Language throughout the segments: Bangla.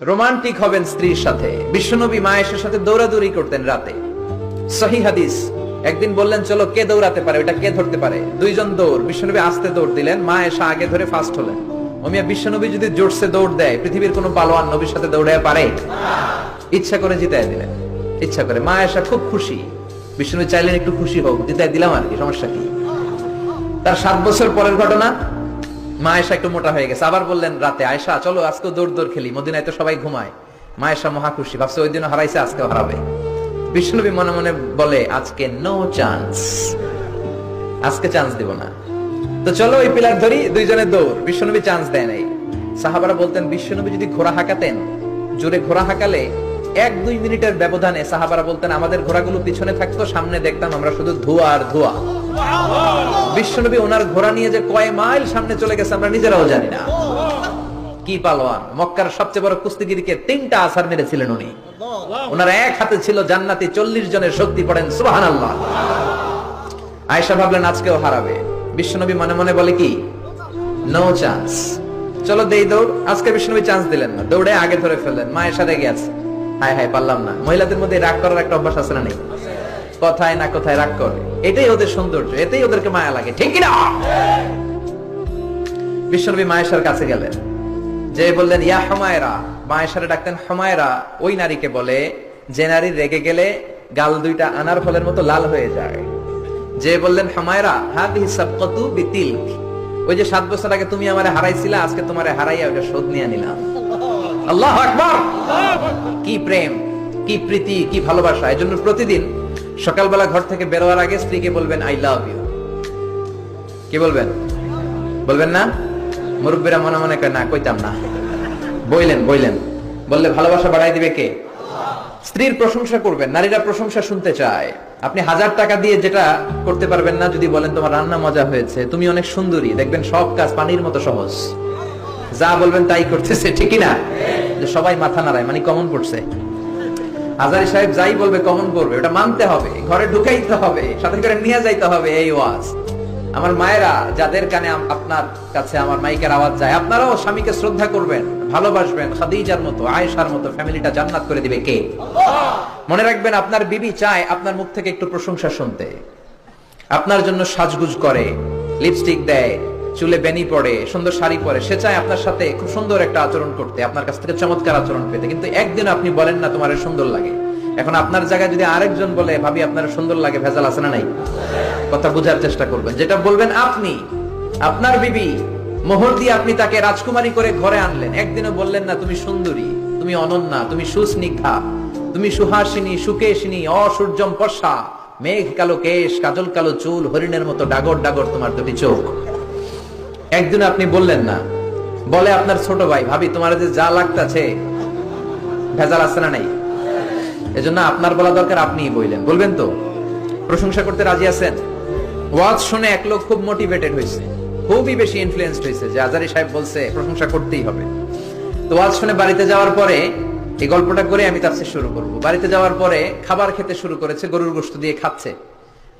রোমান্টিক হবেন স্ত্রীর সাথে। বিশ্বনবী মায়ের সাথে দৌড়াদৌড়ি করতেন রাতে। সহিহ হাদিস। একদিন বললেন চলো কে দৌড়াতে পারে, ওটা কে ধরতে পারে। দুইজন দৌড়, বিশ্বনবী আস্তে দৌড় দিলেন, মা এসে আগে ধরে ফার্স্ট হলেন। ওমিয়া বিশ্বনবী যদি জোরসে দৌড় দেয়, পৃথিবীর কোনো পালোয়ান নবীর সাথে দৌড়ায় পারে? ইচ্ছা করে জিতায় দিলেন, ইচ্ছা করে। মা এসে খুব খুশি, বিশ্বনবী চাইলেন একটু খুশি হোক, জিতায় দিলাম আর কি, সমস্যা কি। তার 7 বছর পরের ঘটনা। মা আয়েশা একটু মোটা হয়ে গেছে, আবার বললেন রাতে, আয়েশা চলো আজকে দৌড় খেলি, মদিনায় তো সবাই ঘুমায়। মা আয়েশা মহা খুশি, ভাবছে ওই দিনও হারাইছে, আজকেও হারাবে। বিশ্বনবী মনে মনে বলে আজকে নো চান্স, আজকে চান্স দিব না। তো চলো ওই পিলার ধরি, দুইজনে দৌড়। বিশ্বনবী চান্স দেয় নাই। সাহাবারা বলতেন বিশ্বনবী যদি ঘোড়া হাঁকাতেন, জোরে ঘোড়া হাঁকালে 1-2 মিনিটের ব্যবধানে সাহাবারা বলতেন আমাদের ঘোড়াগুলো পিছনে থাকতো, সামনে দেখতাম আমরা শুধু ধোঁয়া আর ধোঁয়া। বিশ্বনবী ওনার ঘোড়া নিয়ে যে কয় মাইল সামনে চলে গেছে আমরা নিজেরাও জানি না। কি পালোয়ান! মক্কার সবচেয়ে বড় কুস্তিগিরকে 3টা আছাড় মেরেছিলেন উনি। ওনার এক হাতে ছিল জান্নাতি 40 জনের শক্তি, পড়েন সুবহানাল্লাহ। আয়েশা ভাবলেন আজকেও হারাবে। বিশ্বনবী মনে মনে বলে কি, নো চান্স, চলো দেই দৌড়। আজকে বিশ্বনবী চান্স দিলেন না, দৌড়ে আগে ধরে ফেললেন। মা আয়েশা রেগে আছে, হায় হায় পারলাম না। মহিলাদের মধ্যে রাগ করার একটা অভ্যাস আছে না নেই? কথায় না কথায় রাগ করে, এটাই ওদের সৌন্দর্য, এটাই ওদেরকে মায়া লাগে, ঠিক না? বিশ্বনবী মায়েশার কাছে গেলেন, যে বললেন ইয়া হুমায়রা। মায়েশারে ডাকতেন হুমায়রা। ওই নারীকে বলে যে নারী রেগে গেলে গাল দুইটা আনার ফলের মতো লাল হয়ে যায়। যে বললেন হুমায়রা হাদিহি সাবকাতু বিতিলক, ওই যে 7 বছর আগে তুমি আমারে হারাইছিলা, আজকে তোমারে হারাইয়া ওটা শোধ নিয়ে নিলাম। আল্লাহু আকবার! কি প্রেম, কি প্রীতি, কি ভালোবাসা। এজন্য প্রতিদিন সকালবেলা ঘর থেকে বেরোয়ার আগে স্ত্রীকে বলবেন আই লাভ ইউ। কি বলবেন? বলবেন না? মুরব্বীরা মনে মনে কয় না, কইতাম না। বললেন বললে ভালোবাসা বাড়াই দিবে কে? স্ত্রীর প্রশংসা করবেন। নারীরা প্রশংসা শুনতে চায়। আপনি 1000 টাকা দিয়ে যেটা করতে পারবেন না, যদি বলেন তোমার রান্না মজা হয়েছে, তুমি অনেক সুন্দরী, দেখবেন সব কাজ পানির মতো সহজ। যা বলবেন তাই করতেছে, ঠিকই না? যে সবাই মাথা নাড়ায়, মানে কমন পড়ছে। আজারি সাহেব যাই বলবে কমন করবে, ওটা মানতে হবে, ঘরে ঢুকাইতে হবে, সাথে করে নিয়ে যাইতে হবে। এই ওয়াজ আমার মায়েরা, যাদের কানে আপনার কাছে আমার মাইকের আওয়াজ যায়, আপনারাও স্বামীকে শ্রদ্ধা করবেন, ভালোবাসবেন। খাদিজার মতো, আয়েশার মতো ফ্যামিলিটা জান্নাত করে দিবে কে? মনে রাখবেন আপনার বিবি চায় আপনার মুখ থেকে একটু প্রশংসা শুনতে। আপনার জন্য সাজগুজ করে, লিপস্টিক দেয়, চুলে বেনি পড়ে, সুন্দর শাড়ি পরে। সে চায় আপনার সাথে খুব সুন্দর একটা আচরণ করতে, আপনার কাছ থেকে চমৎকার আচরণ পেতে। কিন্তু একদিন আপনি বলেন না তোমার সুন্দর লাগে। এখন আপনার জায়গায় যদি আরেকজন বলে ভাবি আপনার সুন্দর লাগে, ভেজাল আছে না নাই? কথা বোঝার চেষ্টা করবেন। যেটা বলবেন আপনি, আপনার বিবি, মোহর দিয়ে আপনি তাকে রাজকুমারী করে ঘরে আনলেন, একদিনও বললেন না তুমি সুন্দরী, তুমি অনন্যা, তুমি সুস্নিগ্ধা, তুমি সুহাসিনী, সুকেশিনী, অসূর্যম পর্ষা, মেঘ কালো কেশ, কাজল কালো চুল, হরিণের মতো ডাগর ডাগর তোমার দুটি চোখ। একদিন আপনি বললেন না। বলে আপনার ছোট ভাই, ভাবি তোমার যে যা লাগতাছে, ভেজাল আছে না নাই? এজন্য আপনার বলা দরকার, আপনিই বললেন। বলবেন তো? প্রশংসা করতে রাজি আছেন? ওয়াজ শুনে এক লোক খুব মোটিভেটেড হয়েছে, খুবই বেশি ইনফ্লুয়েন্সড হয়েছে যে আজারি সাহেব বলছে প্রশংসা করতেই হবে। তো ওয়াজ শুনে বাড়িতে যাওয়ার পরে এই গল্পটা করে আমি তাফসীর শুরু করব। বাড়িতে যাওয়ার পরে খাবার খেতে শুরু করেছে, গরুর গোশত দিয়ে খাচ্ছে।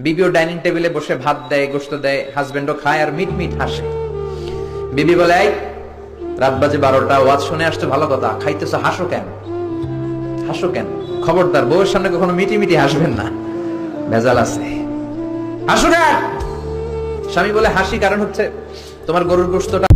বিবিও ডাইনিং টেবিলে বসে ভাত দেয়, গোশত দেয়, হাজবেন্ডও খায় আর মিট মিট হাসে। বিবি বলে এই রাত বাজে 12টা, ওয়াজ শুনে আসছো ভালো কথা, খাইতেছো, হাসো কেন? হাসো কেন? খবরদার বউয়ের সামনে কখনো মিটি মিটি হাসবেন না, ভেজাল আছে। হাসো কেন? স্বামী বলে হাসি কারণ হচ্ছে তোমার গরুর গোশতটা